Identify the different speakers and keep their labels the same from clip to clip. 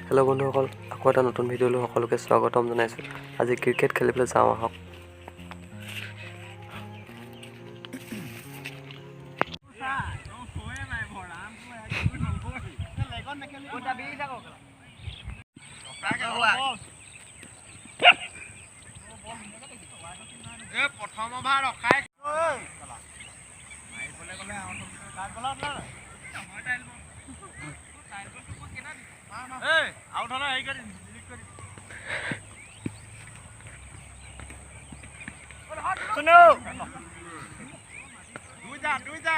Speaker 1: Hello' বন্ধুসকল, আকৌ এটা নতুন ভিডিঅ'লৈ সকলোকে স্বাগতম জনাইছোঁ। আজি ক্ৰিকেট খেলিবলৈ যাওঁ আহক।
Speaker 2: প্ৰথম অভাৰ ৰখাই আউট হলে হেৰি কৰি শুনো দুই যা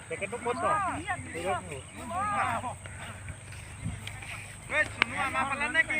Speaker 2: পেকেটটো ক'ত শুনো আমাৰ ফালে নেকি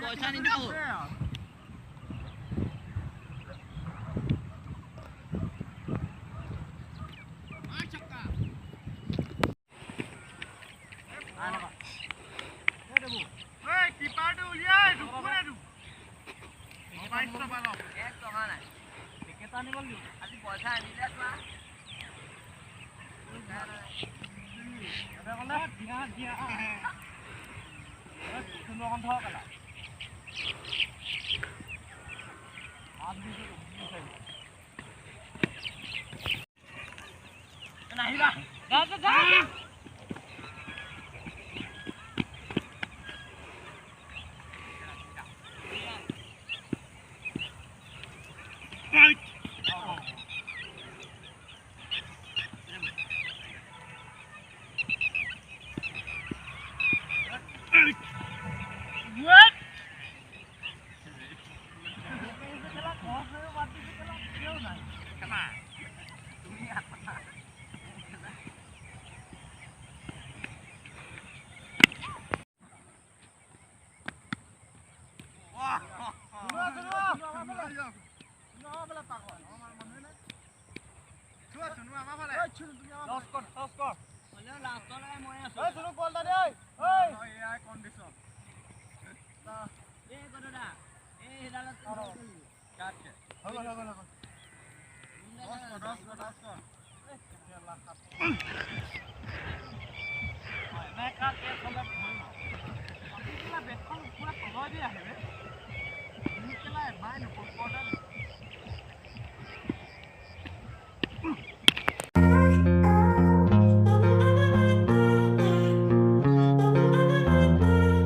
Speaker 2: পইচা নিদিওঁ কিপাৰটো উলিয়াই আজি পইচা আনিলে বেটখন পুৰা তললৈ আহে